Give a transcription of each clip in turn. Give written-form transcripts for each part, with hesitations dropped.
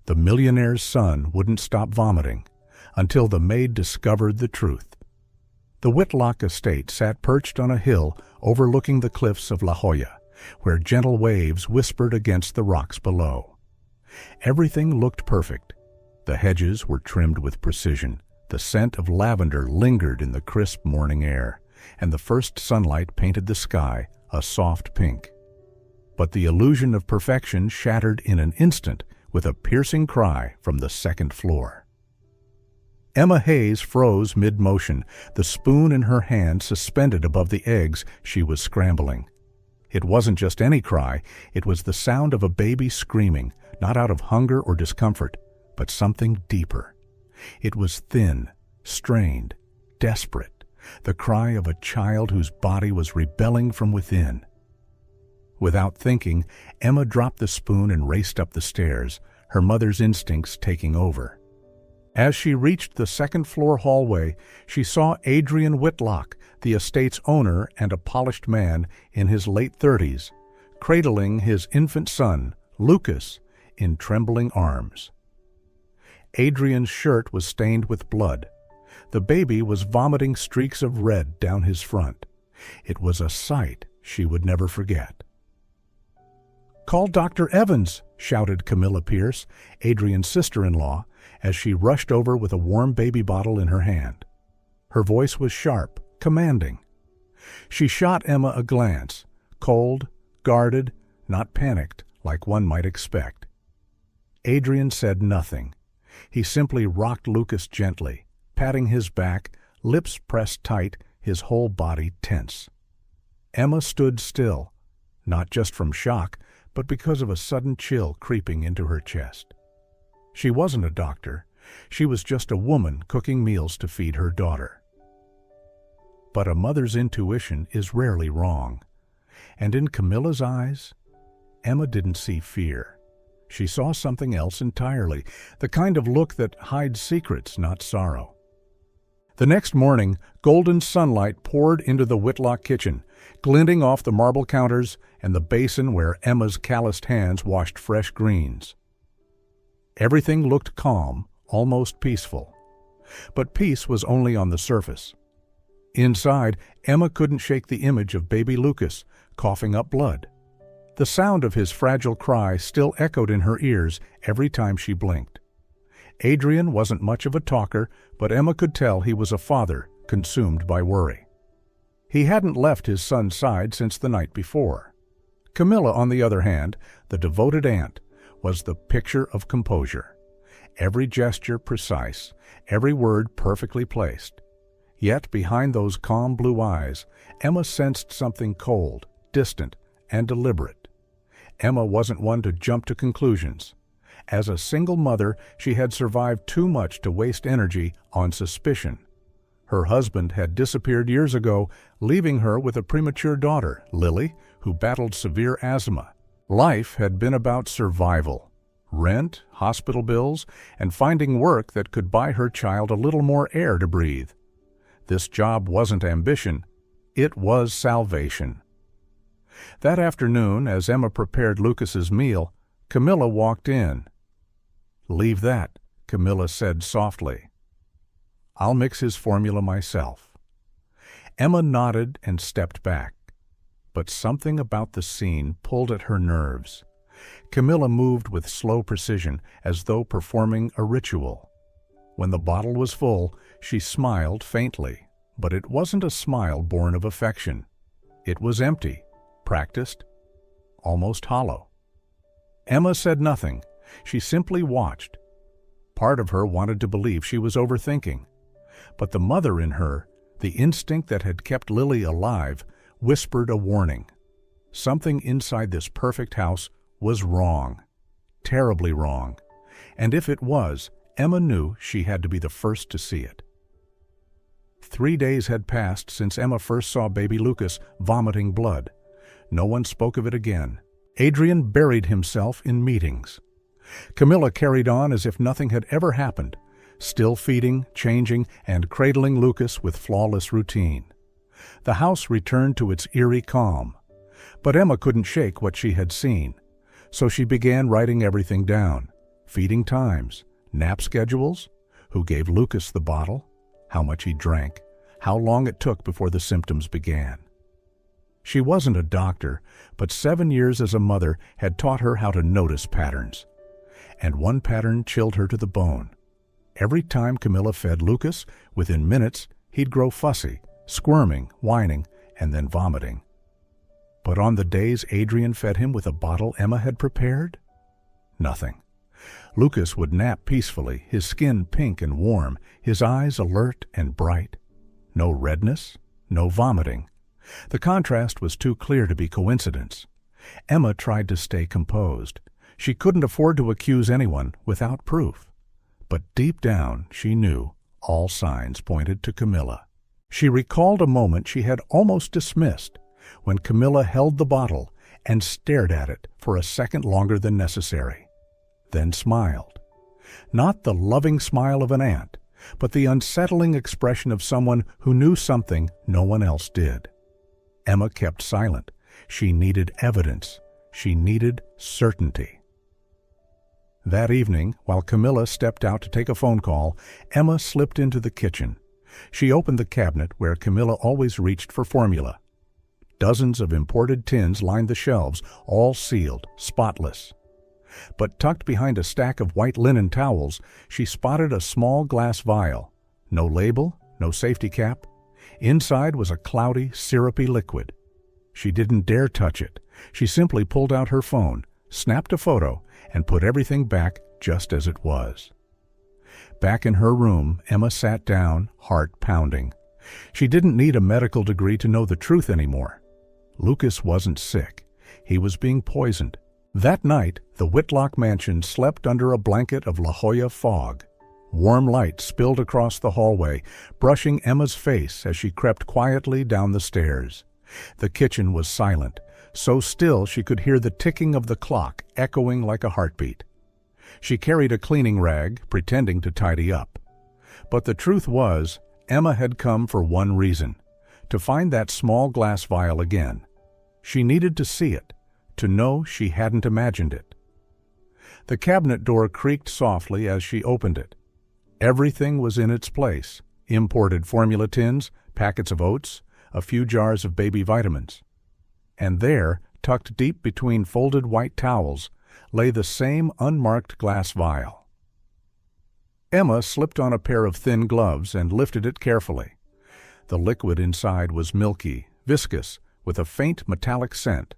The millionaire's son wouldn't stop vomiting until the maid discovered the truth. The Whitlock estate sat perched on a hill overlooking the cliffs of La Jolla, where gentle waves whispered against the rocks below. Everything looked perfect. The hedges were trimmed with precision. The scent of lavender lingered in the crisp morning air, and the first sunlight painted the sky a soft pink. But the illusion of perfection shattered in an instant with a piercing cry from the second floor. Emma Hayes froze mid-motion, the spoon in her hand suspended above the eggs she was scrambling. It wasn't just any cry, it was the sound of a baby screaming, not out of hunger or discomfort, but something deeper. It was thin, strained, desperate, the cry of a child whose body was rebelling from within. Without thinking, Emma dropped the spoon and raced up the stairs, her mother's instincts taking over. As she reached the second-floor hallway, she saw Adrian Whitlock, the estate's owner and a polished man in his late 30s, cradling his infant son, Lucas, in trembling arms. Adrian's shirt was stained with blood. The baby was vomiting streaks of red down his front. It was a sight she would never forget. "Call Dr. Evans," shouted Camilla Pierce, Adrian's sister-in-law, as she rushed over with a warm baby bottle in her hand. Her voice was sharp, commanding. She shot Emma a glance, cold, guarded, not panicked like one might expect. Adrian said nothing. He simply rocked Lucas gently, patting his back, lips pressed tight, his whole body tense. Emma stood still, not just from shock, but because of a sudden chill creeping into her chest. She wasn't a doctor. She was just a woman cooking meals to feed her daughter. But a mother's intuition is rarely wrong. And in Camilla's eyes, Emma didn't see fear. She saw something else entirely, the kind of look that hides secrets, not sorrow. The next morning, golden sunlight poured into the Whitlock kitchen, glinting off the marble counters and the basin where Emma's calloused hands washed fresh greens. Everything looked calm, almost peaceful. But peace was only on the surface. Inside, Emma couldn't shake the image of baby Lucas, coughing up blood. The sound of his fragile cry still echoed in her ears every time she blinked. Adrian wasn't much of a talker, but Emma could tell he was a father consumed by worry. He hadn't left his son's side since the night before. Camilla, on the other hand, the devoted aunt, was the picture of composure. Every gesture precise, every word perfectly placed. Yet behind those calm blue eyes, Emma sensed something cold, distant, and deliberate. Emma wasn't one to jump to conclusions. As a single mother, she had survived too much to waste energy on suspicion. Her husband had disappeared years ago, leaving her with a premature daughter, Lily, who battled severe asthma. Life had been about survival. Rent, hospital bills, and finding work that could buy her child a little more air to breathe. This job wasn't ambition. It was salvation. That afternoon, as Emma prepared Lucas's meal, Camilla walked in. "Leave that," Camilla said softly. "I'll mix his formula myself." Emma nodded and stepped back. But something about the scene pulled at her nerves. Camilla moved with slow precision, as though performing a ritual. When the bottle was full, she smiled faintly, but it wasn't a smile born of affection. It was empty, practiced, almost hollow. Emma said nothing. She simply watched. Part of her wanted to believe she was overthinking. But the mother in her, the instinct that had kept Lily alive, whispered a warning. Something inside this perfect house was wrong. Terribly wrong. And if it was, Emma knew she had to be the first to see it. 3 days had passed since Emma first saw baby Lucas vomiting blood. No one spoke of it again. Adrian buried himself in meetings. Camilla carried on as if nothing had ever happened, still feeding, changing, and cradling Lucas with flawless routine. The house returned to its eerie calm. But Emma couldn't shake what she had seen, so she began writing everything down, feeding times, nap schedules, who gave Lucas the bottle, how much he drank, how long it took before the symptoms began. She wasn't a doctor, but 7 years as a mother had taught her how to notice patterns. And one pattern chilled her to the bone. Every time Camilla fed Lucas, within minutes, he'd grow fussy, squirming, whining, and then vomiting. But on the days Adrian fed him with a bottle Emma had prepared, nothing. Lucas would nap peacefully, his skin pink and warm, his eyes alert and bright. No redness, no vomiting. The contrast was too clear to be coincidence. Emma tried to stay composed. She couldn't afford to accuse anyone without proof. But deep down, she knew all signs pointed to Camilla. She recalled a moment she had almost dismissed, when Camilla held the bottle and stared at it for a second longer than necessary, then smiled. Not the loving smile of an aunt, but the unsettling expression of someone who knew something no one else did. Emma kept silent. She needed evidence. She needed certainty. That evening, while Camilla stepped out to take a phone call, Emma slipped into the kitchen. She opened the cabinet where Camilla always reached for formula. Dozens of imported tins lined the shelves, all sealed, spotless. But tucked behind a stack of white linen towels, she spotted a small glass vial. No label, no safety cap. Inside was a cloudy, syrupy liquid. She didn't dare touch it. She simply pulled out her phone, snapped a photo, and put everything back just as it was. Back in her room, Emma sat down, heart pounding. She didn't need a medical degree to know the truth anymore. Lucas wasn't sick. He was being poisoned. That night, the Whitlock mansion slept under a blanket of La Jolla fog. Warm light spilled across the hallway, brushing Emma's face as she crept quietly down the stairs. The kitchen was silent, so still she could hear the ticking of the clock echoing like a heartbeat. She carried a cleaning rag, pretending to tidy up. But the truth was, Emma had come for one reason: to find that small glass vial again. She needed to see it, to know she hadn't imagined it. The cabinet door creaked softly as she opened it. Everything was in its place: imported formula tins, packets of oats, a few jars of baby vitamins. And there, tucked deep between folded white towels, lay the same unmarked glass vial. Emma slipped on a pair of thin gloves and lifted it carefully. The liquid inside was milky, viscous, with a faint metallic scent.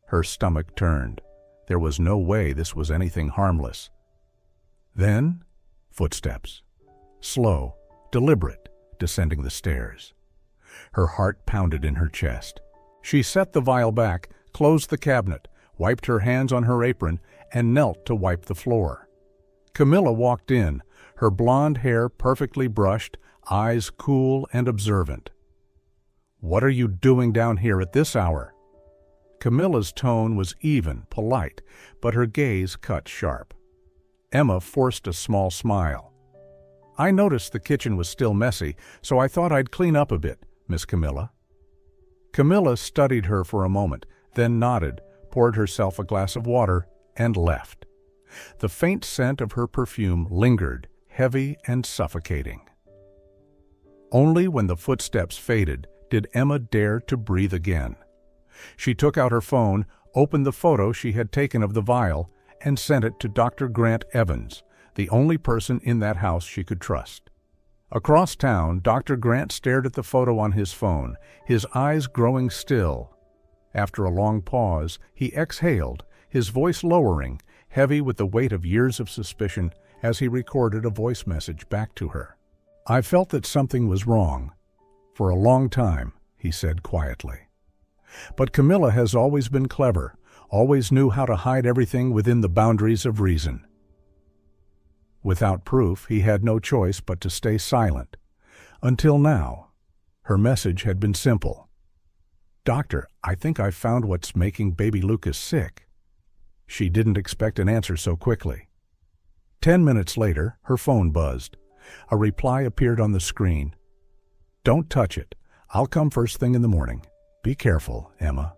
Her stomach turned. There was no way this was anything harmless. Then, footsteps. Slow, deliberate, descending the stairs. Her heart pounded in her chest. She set the vial back, closed the cabinet, wiped her hands on her apron, and knelt to wipe the floor. Camilla walked in, her blonde hair perfectly brushed, eyes cool and observant. "What are you doing down here at this hour?" Camilla's tone was even, polite, but her gaze cut sharp. Emma forced a small smile. "I noticed the kitchen was still messy, so I thought I'd clean up a bit, Miss Camilla." Camilla studied her for a moment, then nodded, poured herself a glass of water, and left. The faint scent of her perfume lingered, heavy and suffocating. Only when the footsteps faded did Emma dare to breathe again. She took out her phone, opened the photo she had taken of the vial, and sent it to Dr. Grant Evans, the only person in that house she could trust. Across town, Dr. Grant stared at the photo on his phone, his eyes growing still. After a long pause, he exhaled, his voice lowering, heavy with the weight of years of suspicion, as he recorded a voice message back to her. "I felt that something was wrong. For a long time," he said quietly. "But Camilla has always been clever, always knew how to hide everything within the boundaries of reason." Without proof, he had no choice but to stay silent. Until now. Her message had been simple. "Doctor, I think I've found what's making baby Lucas sick." She didn't expect an answer so quickly. 10 minutes later, her phone buzzed. A reply appeared on the screen. "Don't touch it. I'll come first thing in the morning. Be careful, Emma."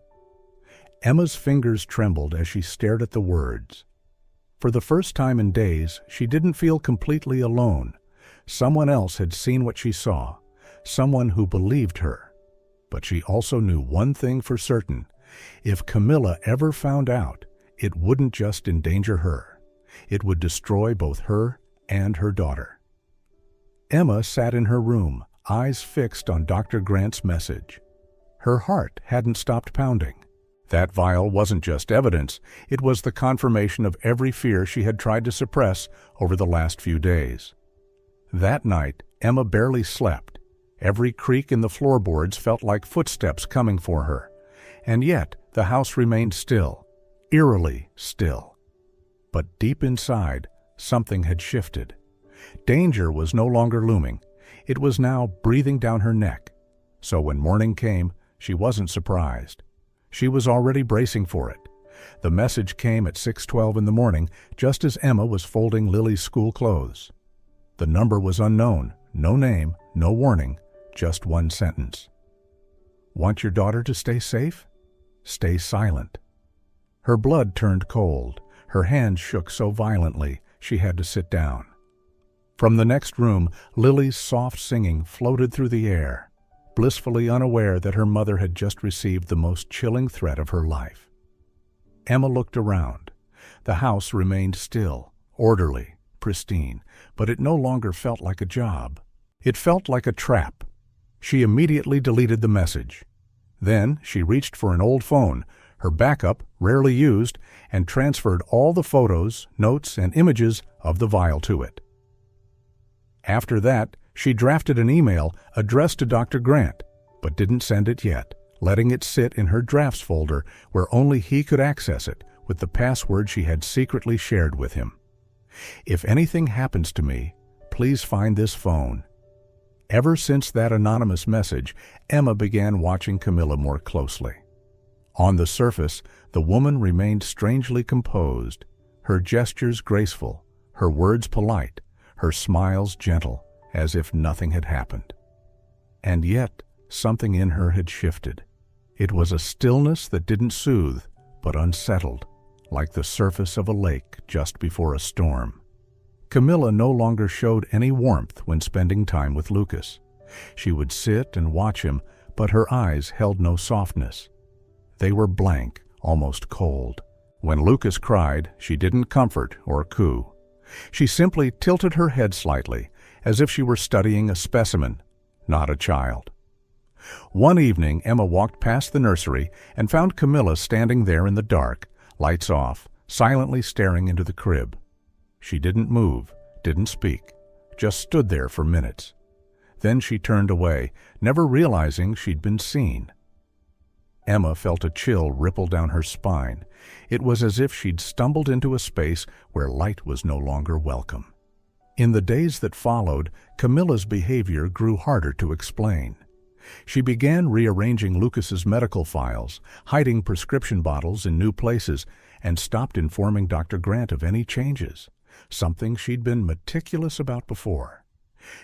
Emma's fingers trembled as she stared at the words. For the first time in days, she didn't feel completely alone. Someone else had seen what she saw, someone who believed her. But she also knew one thing for certain. If Camilla ever found out, it wouldn't just endanger her. It would destroy both her and her daughter. Emma sat in her room, eyes fixed on Dr. Grant's message. Her heart hadn't stopped pounding. That vial wasn't just evidence, it was the confirmation of every fear she had tried to suppress over the last few days. That night, Emma barely slept. Every creak in the floorboards felt like footsteps coming for her. And yet, the house remained still, eerily still. But deep inside, something had shifted. Danger was no longer looming. It was now breathing down her neck. So when morning came, she wasn't surprised. She was already bracing for it. The message came at 6:12 in the morning, just as Emma was folding Lily's school clothes. The number was unknown, no name, no warning, just one sentence. Want your daughter to stay safe? Stay silent. Her blood turned cold. Her hands shook so violently she had to sit down. From the next room, Lily's soft singing floated through the air, blissfully unaware that her mother had just received the most chilling threat of her life. Emma looked around. The house remained still, orderly, pristine, but it no longer felt like a job. It felt like a trap. She immediately deleted the message. Then she reached for an old phone, her backup, rarely used, and transferred all the photos, notes, and images of the vial to it. After that, she drafted an email addressed to Dr. Grant, but didn't send it yet, letting it sit in her drafts folder where only he could access it with the password she had secretly shared with him. If anything happens to me, please find this phone. Ever since that anonymous message, Emma began watching Camilla more closely. On the surface, the woman remained strangely composed, her gestures graceful, her words polite, her smiles gentle, as if nothing had happened. And yet, something in her had shifted. It was a stillness that didn't soothe, but unsettled, like the surface of a lake just before a storm. Camilla no longer showed any warmth when spending time with Lucas. She would sit and watch him, but her eyes held no softness. They were blank, almost cold. When Lucas cried, she didn't comfort or coo. She simply tilted her head slightly, as if she were studying a specimen, not a child. One evening, Emma walked past the nursery and found Camilla standing there in the dark, lights off, silently staring into the crib. She didn't move, didn't speak, just stood there for minutes. Then she turned away, never realizing she'd been seen. Emma felt a chill ripple down her spine. It was as if she'd stumbled into a space where light was no longer welcome. In the days that followed, Camilla's behavior grew harder to explain. She began rearranging Lucas's medical files, hiding prescription bottles in new places, and stopped informing Dr. Grant of any changes, something she'd been meticulous about before.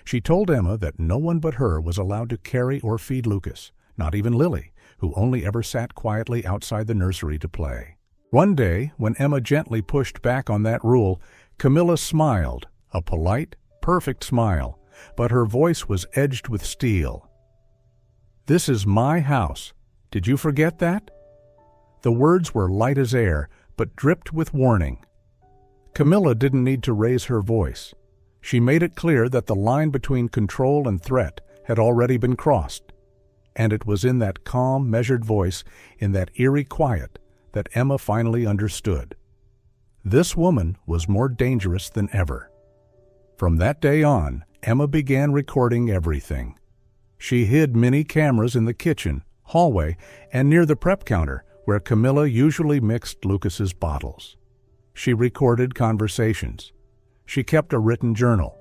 She told Emma that no one but her was allowed to carry or feed Lucas, not even Lily, who only ever sat quietly outside the nursery to play. One day, when Emma gently pushed back on that rule, Camilla smiled, a polite, perfect smile, but her voice was edged with steel. "This is my house. Did you forget that?" The words were light as air, but dripped with warning. Camilla didn't need to raise her voice. She made it clear that the line between control and threat had already been crossed. And it was in that calm, measured voice, in that eerie quiet, that Emma finally understood. This woman was more dangerous than ever. From that day on, Emma began recording everything. She hid mini cameras in the kitchen, hallway, and near the prep counter, where Camilla usually mixed Lucas's bottles. She recorded conversations. She kept a written journal.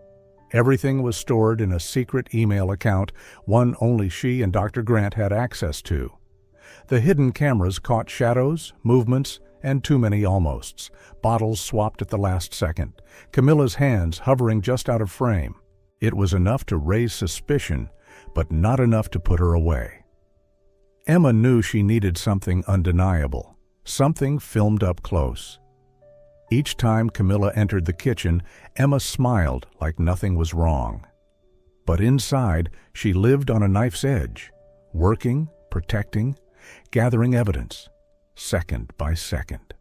Everything was stored in a secret email account, one only she and Dr. Grant had access to. The hidden cameras caught shadows, movements, and too many almosts, bottles swapped at the last second, Camilla's hands hovering just out of frame. It was enough to raise suspicion, but not enough to put her away. Emma knew she needed something undeniable, something filmed up close. Each time Camilla entered the kitchen, Emma smiled like nothing was wrong. But inside, she lived on a knife's edge, working, protecting, gathering evidence, second by second.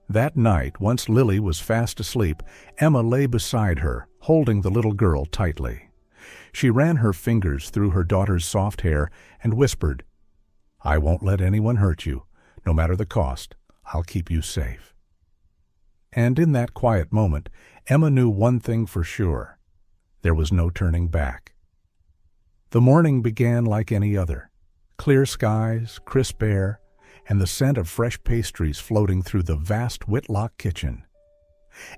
That night, once Lily was fast asleep, Emma lay beside her, holding the little girl tightly. She ran her fingers through her daughter's soft hair and whispered, "I won't let anyone hurt you. No matter the cost, I'll keep you safe." And in that quiet moment, Emma knew one thing for sure. There was no turning back. The morning began like any other. Clear skies, crisp air, and the scent of fresh pastries floating through the vast Whitlock kitchen.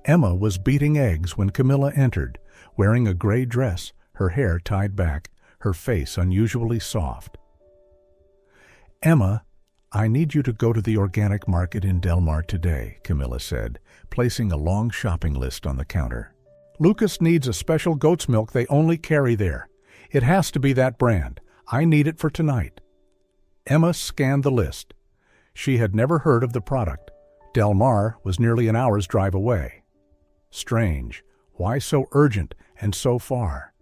Emma was beating eggs when Camilla entered, wearing a gray dress, her hair tied back, her face unusually soft. "Emma, I need you to go to the organic market in Del Mar today," Camilla said, placing a long shopping list on the counter. "Lucas needs a special goat's milk they only carry there. It has to be that brand. I need it for tonight." Emma scanned the list. She had never heard of the product. Del Mar was nearly an hour's drive away. Strange. Why so urgent and so far?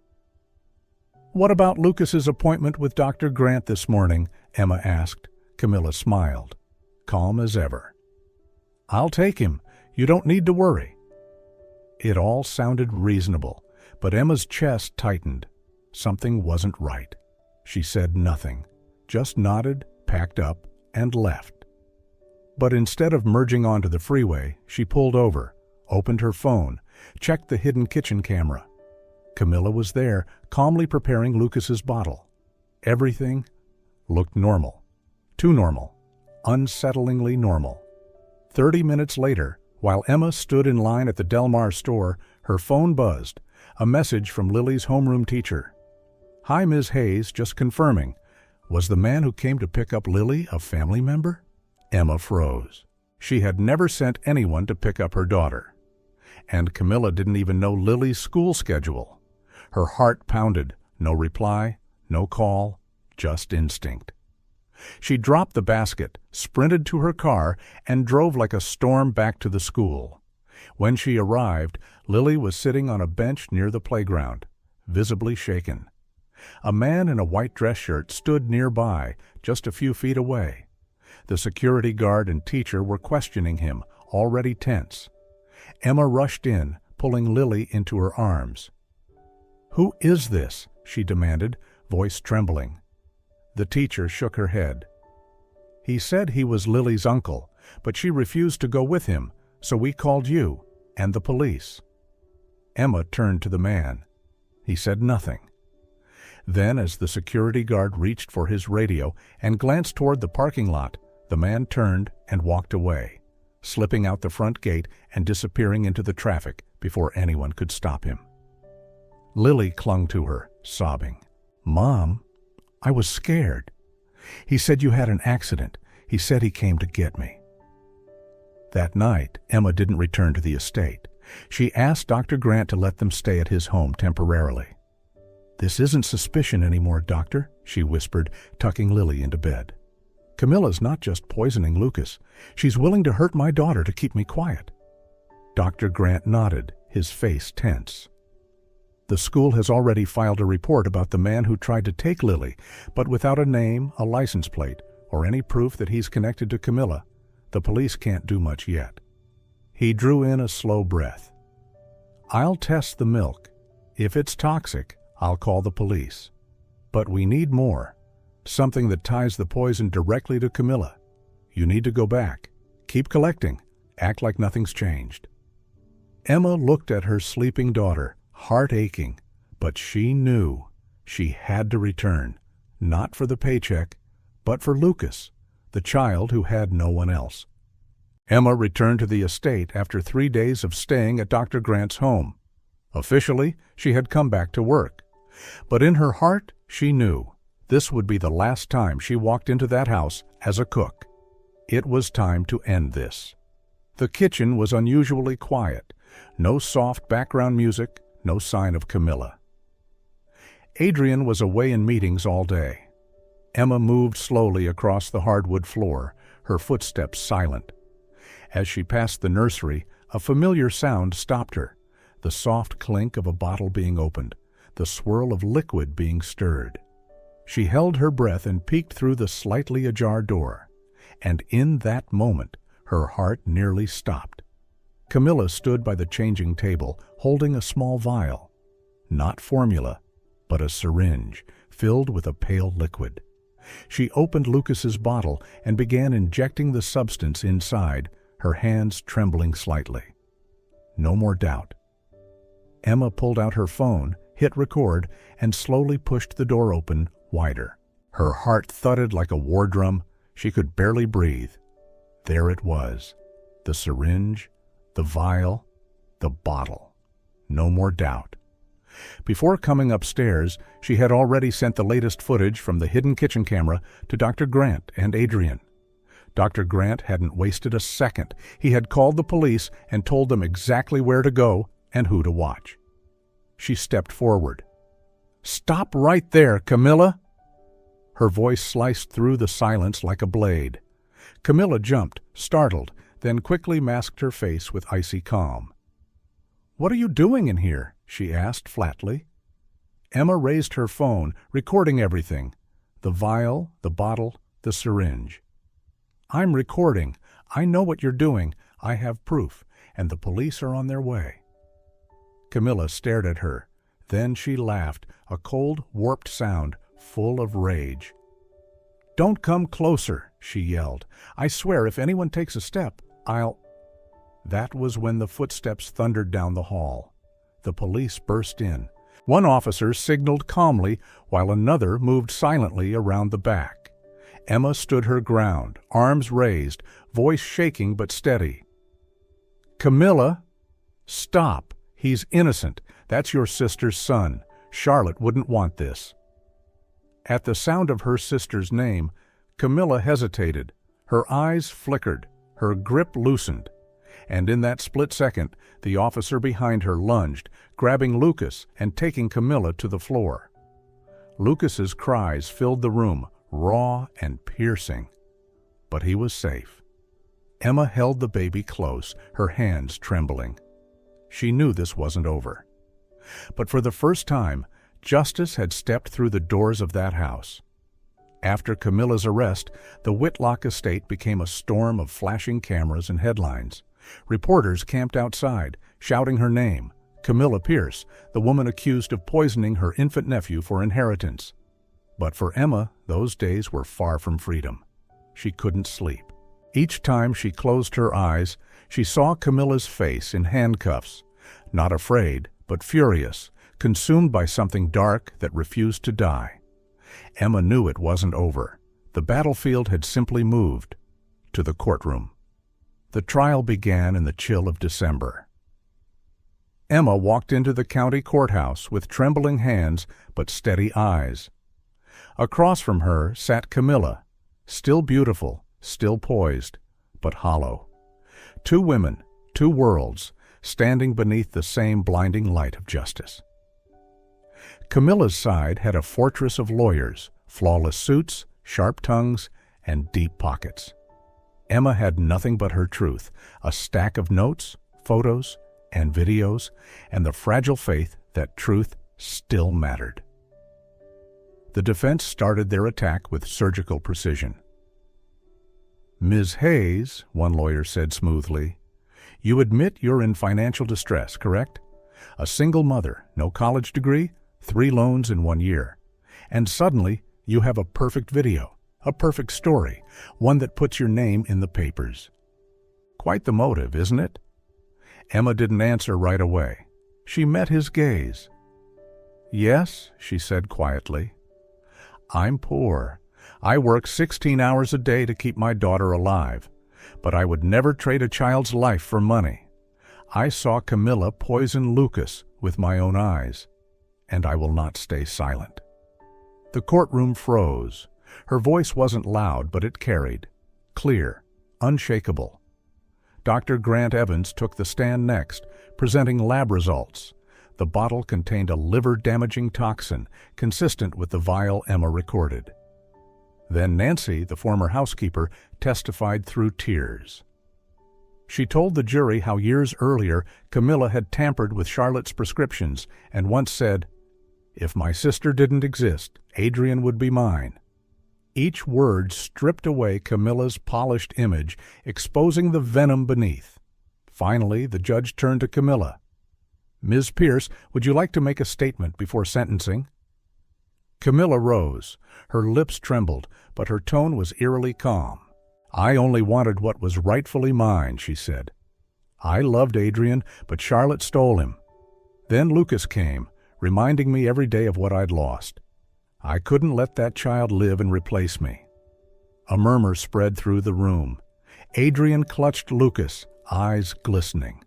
"What about Lucas's appointment with Dr. Grant this morning?" Emma asked. Camilla smiled, calm as ever. "I'll take him. You don't need to worry." It all sounded reasonable, but Emma's chest tightened. Something wasn't right. She said nothing, just nodded, packed up, and left. But instead of merging onto the freeway, she pulled over, opened her phone, checked the hidden kitchen camera. Camilla was there, calmly preparing Lucas's bottle. Everything looked normal. Too normal. Unsettlingly normal. 30 minutes later, while Emma stood in line at the Del Mar store, her phone buzzed. A message from Lily's homeroom teacher. "Hi, Ms. Hayes, just confirming. Was the man who came to pick up Lily a family member?" Emma froze. She had never sent anyone to pick up her daughter. And Camilla didn't even know Lily's school schedule. Her heart pounded. No reply, no call, just instinct. She dropped the basket, sprinted to her car, and drove like a storm back to the school. When she arrived, Lily was sitting on a bench near the playground, visibly shaken. A man in a white dress shirt stood nearby, just a few feet away. The security guard and teacher were questioning him, already tense. Emma rushed in, pulling Lily into her arms. "Who is this?" she demanded, voice trembling. The teacher shook her head. "He said he was Lily's uncle, but she refused to go with him, so we called you and the police." Emma turned to the man. He said nothing. Then, as the security guard reached for his radio and glanced toward the parking lot, the man turned and walked away, slipping out the front gate and disappearing into the traffic before anyone could stop him. Lily clung to her, sobbing. "Mom, I was scared. He said you had an accident. He said he came to get me." That night, Emma didn't return to the estate. She asked Dr. Grant to let them stay at his home temporarily. "This isn't suspicion anymore, Doctor," she whispered, tucking Lily into bed. "Camilla's not just poisoning Lucas. She's willing to hurt my daughter to keep me quiet." Dr. Grant nodded, his face tense. "The school has already filed a report about the man who tried to take Lily, but without a name, a license plate, or any proof that he's connected to Camilla, the police can't do much yet." He drew in a slow breath. "I'll test the milk. If it's toxic, I'll call the police. But we need more. Something that ties the poison directly to Camilla. You need to go back. Keep collecting. Act like nothing's changed." Emma looked at her sleeping daughter, heart aching, but she knew she had to return, not for the paycheck, but for Lucas, the child who had no one else. Emma returned to the estate after 3 days of staying at Dr. Grant's home. Officially, she had come back to work. But in her heart, she knew this would be the last time she walked into that house as a cook. It was time to end this. The kitchen was unusually quiet. No soft background music, no sign of Camilla. Adrian was away in meetings all day. Emma moved slowly across the hardwood floor, her footsteps silent. As she passed the nursery, a familiar sound stopped her, the soft clink of a bottle being opened, the swirl of liquid being stirred. She held her breath and peeked through the slightly ajar door, and in that moment her heart nearly stopped. Camilla stood by the changing table, holding a small vial. Not formula, but a syringe filled with a pale liquid. She opened Lucas's bottle and began injecting the substance inside, her hands trembling slightly. No more doubt. Emma pulled out her phone, hit record, and slowly pushed the door open wider. Her heart thudded like a war drum. She could barely breathe. There it was. The syringe, the vial, the bottle. No more doubt. Before coming upstairs, she had already sent the latest footage from the hidden kitchen camera to Dr. Grant and Adrian. Dr. Grant hadn't wasted a second. He had called the police and told them exactly where to go and who to watch. She stepped forward. "Stop right there, Camilla!" Her voice sliced through the silence like a blade. Camilla jumped, startled, then quickly masked her face with icy calm. "What are you doing in here?" she asked flatly. Emma raised her phone, recording everything. The vial, the bottle, the syringe. "I'm recording. I know what you're doing. I have proof, and the police are on their way." Camilla stared at her. Then she laughed, a cold, warped sound, full of rage. "Don't come closer," she yelled. "I swear if anyone takes a step, I'll—" That was when the footsteps thundered down the hall. The police burst in. One officer signaled calmly while another moved silently around the back. Emma stood her ground, arms raised, voice shaking but steady. "Camilla, stop. He's innocent. That's your sister's son. Charlotte wouldn't want this." At the sound of her sister's name, Camilla hesitated. Her eyes flickered, her grip loosened. And in that split second, the officer behind her lunged, grabbing Lucas and taking Camilla to the floor. Lucas's cries filled the room, raw and piercing. But he was safe. Emma held the baby close, her hands trembling. She knew this wasn't over. But for the first time, justice had stepped through the doors of that house. After Camilla's arrest, the Whitlock estate became a storm of flashing cameras and headlines. Reporters camped outside, shouting her name, Camilla Pierce, the woman accused of poisoning her infant nephew for inheritance. But for Emma, those days were far from freedom. She couldn't sleep. Each time she closed her eyes, she saw Camilla's face in handcuffs, not afraid, but furious, consumed by something dark that refused to die. Emma knew it wasn't over. The battlefield had simply moved to the courtroom. The trial began in the chill of December. Emma walked into the county courthouse with trembling hands but steady eyes. Across from her sat Camilla, still beautiful, still poised, but hollow. Two women, two worlds, standing beneath the same blinding light of justice. Camilla's side had a fortress of lawyers, flawless suits, sharp tongues, and deep pockets. Emma had nothing but her truth, a stack of notes, photos, and videos, and the fragile faith that truth still mattered. The defense started their attack with surgical precision. "Ms. Hayes," one lawyer said smoothly, "you admit you're in financial distress, correct? A single mother, no college degree, 3 loans in 1 year. And suddenly, you have a perfect video, a perfect story, one that puts your name in the papers. Quite the motive, isn't it?" Emma didn't answer right away. She met his gaze. "Yes," she said quietly. "I'm poor. I work 16 hours a day to keep my daughter alive, but I would never trade a child's life for money. I saw Camilla poison Lucas with my own eyes, and I will not stay silent." The courtroom froze. Her voice wasn't loud, but it carried. Clear, unshakable. Dr. Grant Evans took the stand next, presenting lab results. The bottle contained a liver-damaging toxin, consistent with the vial Emma recorded. Then Nancy, the former housekeeper, testified through tears. She told the jury how years earlier Camilla had tampered with Charlotte's prescriptions and once said, "If my sister didn't exist, Adrian would be mine." Each word stripped away Camilla's polished image, exposing the venom beneath. Finally, the judge turned to Camilla. "Ms. Pierce, would you like to make a statement before sentencing?" Camilla rose. Her lips trembled, but her tone was eerily calm. "I only wanted what was rightfully mine," she said. "I loved Adrian, but Charlotte stole him. Then Lucas came, reminding me every day of what I'd lost. I couldn't let that child live and replace me." A murmur spread through the room. Adrian clutched Lucas, eyes glistening.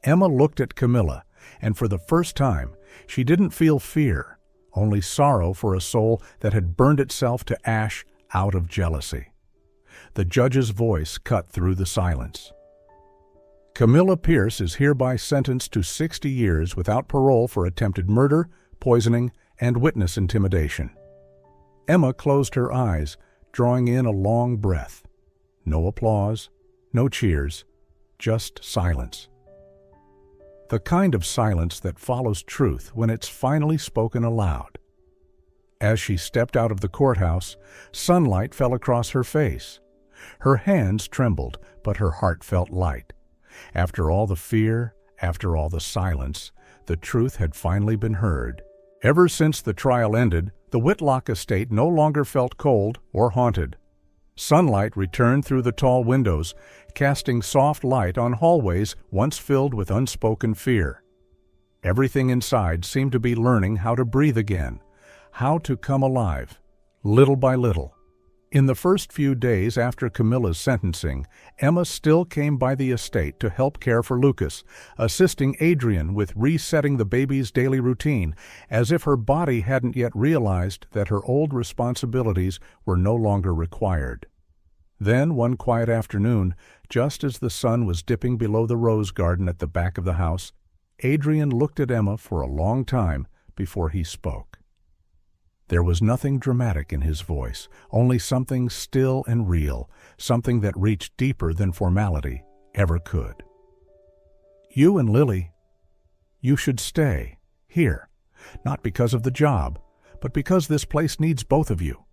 Emma looked at Camilla, and for the first time, she didn't feel fear, only sorrow for a soul that had burned itself to ash out of jealousy. The judge's voice cut through the silence. "Camilla Pierce is hereby sentenced to 60 years without parole for attempted murder, poisoning, and witness intimidation." Emma closed her eyes, drawing in a long breath. No applause, no cheers, just silence. The kind of silence that follows truth when it's finally spoken aloud. As she stepped out of the courthouse, sunlight fell across her face. Her hands trembled, but her heart felt light. After all the fear, after all the silence, the truth had finally been heard. Ever since the trial ended, the Whitlock estate no longer felt cold or haunted. Sunlight returned through the tall windows, casting soft light on hallways once filled with unspoken fear. Everything inside seemed to be learning how to breathe again, how to come alive, little by little. In the first few days after Camilla's sentencing, Emma still came by the estate to help care for Lucas, assisting Adrian with resetting the baby's daily routine, as if her body hadn't yet realized that her old responsibilities were no longer required. Then, one quiet afternoon, just as the sun was dipping below the rose garden at the back of the house, Adrian looked at Emma for a long time before he spoke. There was nothing dramatic in his voice, only something still and real, something that reached deeper than formality ever could. "You and Lily, you should stay here, not because of the job, but because this place needs both of you."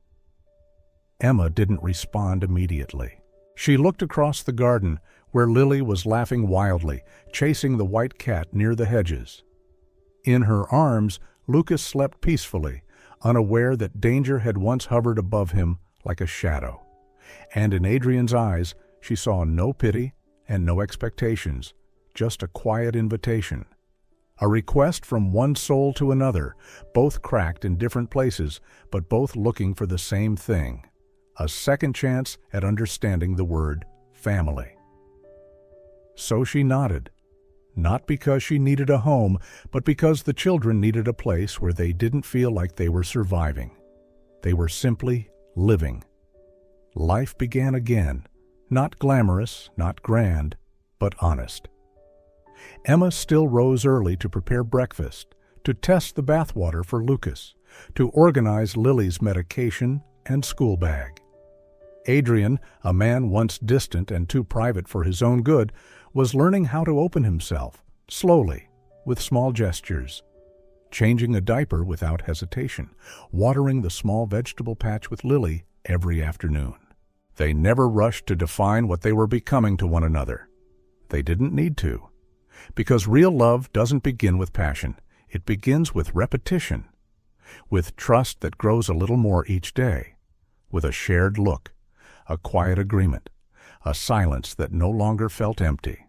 Emma didn't respond immediately. She looked across the garden, where Lily was laughing wildly, chasing the white cat near the hedges. In her arms, Lucas slept peacefully, unaware that danger had once hovered above him like a shadow. And in Adrian's eyes, she saw no pity and no expectations, just a quiet invitation. A request from one soul to another, both cracked in different places, but both looking for the same thing, a second chance at understanding the word family. So she nodded. Not because she needed a home, but because the children needed a place where they didn't feel like they were surviving. They were simply living. Life began again, not glamorous, not grand, but honest. Emma still rose early to prepare breakfast, to test the bathwater for Lucas, to organize Lily's medication and school bag. Adrian, a man once distant and too private for his own good, was learning how to open himself, slowly, with small gestures. Changing a diaper without hesitation, watering the small vegetable patch with Lily every afternoon. They never rushed to define what they were becoming to one another. They didn't need to. Because real love doesn't begin with passion. It begins with repetition, with trust that grows a little more each day, with a shared look, a quiet agreement, a silence that no longer felt empty.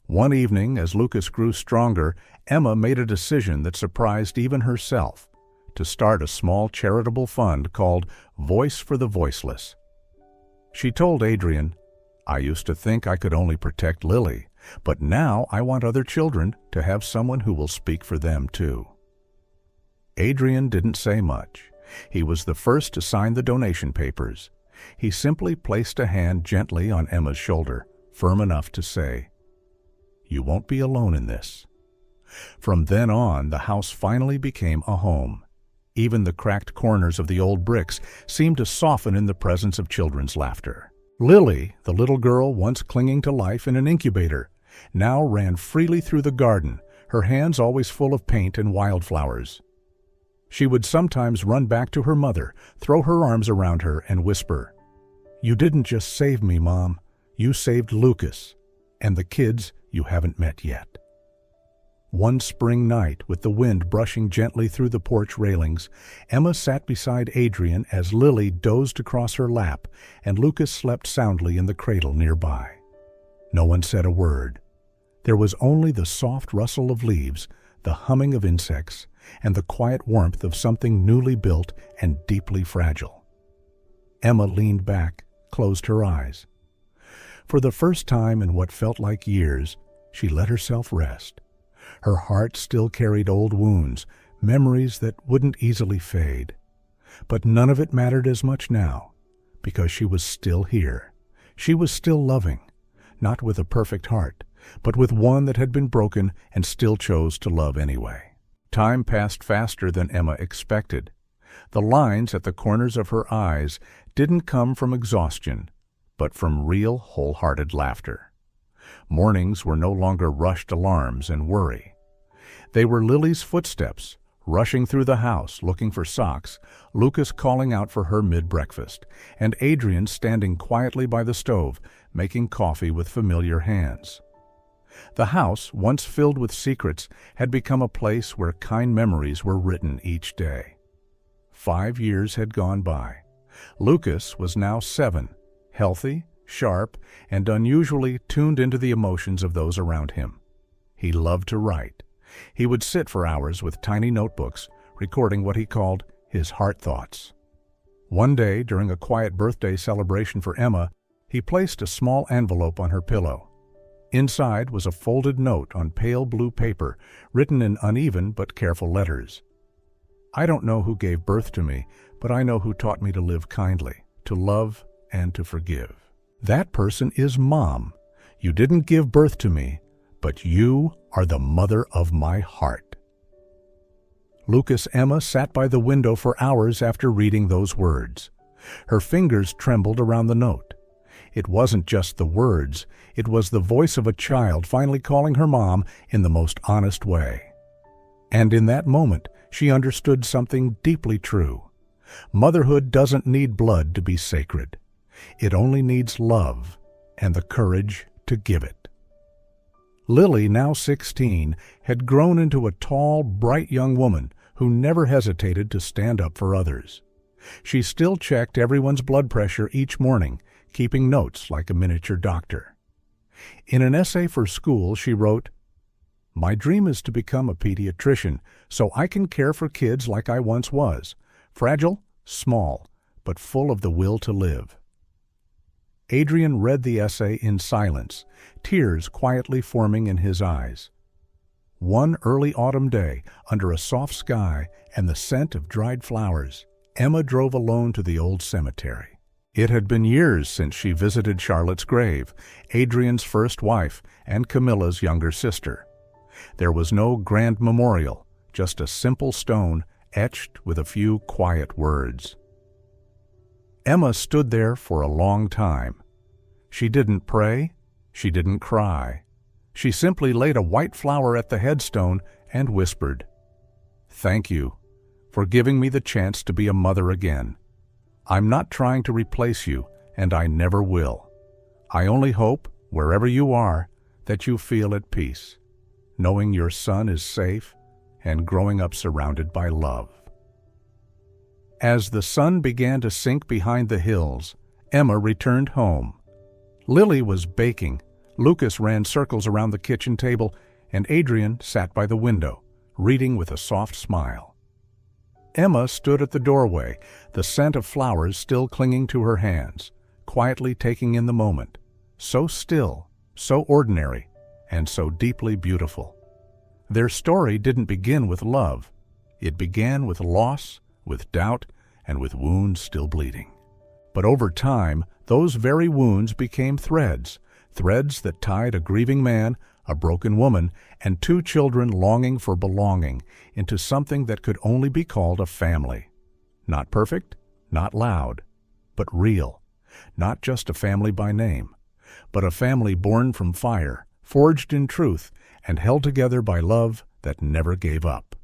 One evening, as Lucas grew stronger, Emma made a decision that surprised even herself, to start a small charitable fund called Voice for the Voiceless. She told Adrian, "I used to think I could only protect Lily, but now I want other children to have someone who will speak for them too." Adrian didn't say much. He was the first to sign the donation papers. He simply placed a hand gently on Emma's shoulder, firm enough to say, "You won't be alone in this." From then on, the house finally became a home. Even the cracked corners of the old bricks seemed to soften in the presence of children's laughter. Lily, the little girl once clinging to life in an incubator, now ran freely through the garden, her hands always full of paint and wildflowers. She would sometimes run back to her mother, throw her arms around her, and whisper, "You didn't just save me, Mom. You saved Lucas, and the kids you haven't met yet." One spring night, with the wind brushing gently through the porch railings, Emma sat beside Adrian as Lily dozed across her lap and Lucas slept soundly in the cradle nearby. No one said a word. There was only the soft rustle of leaves, the humming of insects, and the quiet warmth of something newly built and deeply fragile. Emma leaned back, closed her eyes. For the first time in what felt like years, she let herself rest. Her heart still carried old wounds, memories that wouldn't easily fade. But none of it mattered as much now, because she was still here. She was still loving, not with a perfect heart, but with one that had been broken and still chose to love anyway. Time passed faster than Emma expected. The lines at the corners of her eyes didn't come from exhaustion, but from real, wholehearted laughter. Mornings were no longer rushed alarms and worry. They were Lily's footsteps, rushing through the house looking for socks, Lucas calling out for her mid-breakfast, and Adrian standing quietly by the stove, making coffee with familiar hands. The house, once filled with secrets, had become a place where kind memories were written each day. 5 years had gone by. Lucas was now 7, healthy, sharp, and unusually tuned into the emotions of those around him. He loved to write. He would sit for hours with tiny notebooks, recording what he called his heart thoughts. One day, during a quiet birthday celebration for Emma, he placed a small envelope on her pillow. Inside was a folded note on pale blue paper, written in uneven but careful letters. "I don't know who gave birth to me, but I know who taught me to live kindly, to love, and to forgive. That person is Mom. You didn't give birth to me, but you are the mother of my heart." Emma sat by the window for hours after reading those words. Her fingers trembled around the note. It wasn't just the words, it was the voice of a child finally calling her mom in the most honest way. And in that moment, she understood something deeply true. Motherhood doesn't need blood to be sacred. It only needs love and the courage to give it. Lily, now 16, had grown into a tall, bright young woman who never hesitated to stand up for others. She still checked everyone's blood pressure each morning, keeping notes like a miniature doctor. In an essay for school, she wrote, "My dream is to become a pediatrician so I can care for kids like I once was, fragile, small, but full of the will to live." Adrian read the essay in silence, tears quietly forming in his eyes. One early autumn day, under a soft sky and the scent of dried flowers, Emma drove alone to the old cemetery. It had been years since she visited Charlotte's grave, Adrian's first wife and Camilla's younger sister. There was no grand memorial, just a simple stone etched with a few quiet words. Emma stood there for a long time. She didn't pray, she didn't cry. She simply laid a white flower at the headstone and whispered, "Thank you for giving me the chance to be a mother again. I'm not trying to replace you, and I never will. I only hope, wherever you are, that you feel at peace, knowing your son is safe and growing up surrounded by love." As the sun began to sink behind the hills, Emma returned home. Lily was baking, Lucas ran circles around the kitchen table, and Adrian sat by the window, reading with a soft smile. Emma stood at the doorway, the scent of flowers still clinging to her hands, quietly taking in the moment, so still, so ordinary, and so deeply beautiful. Their story didn't begin with love. It began with loss, with doubt, and with wounds still bleeding. But over time, those very wounds became threads that tied a grieving man, a broken woman, and 2 children longing for belonging into something that could only be called a family. Not perfect, not loud, but real. not just a family by name, but a family born from fire, forged in truth, and held together by love that never gave up.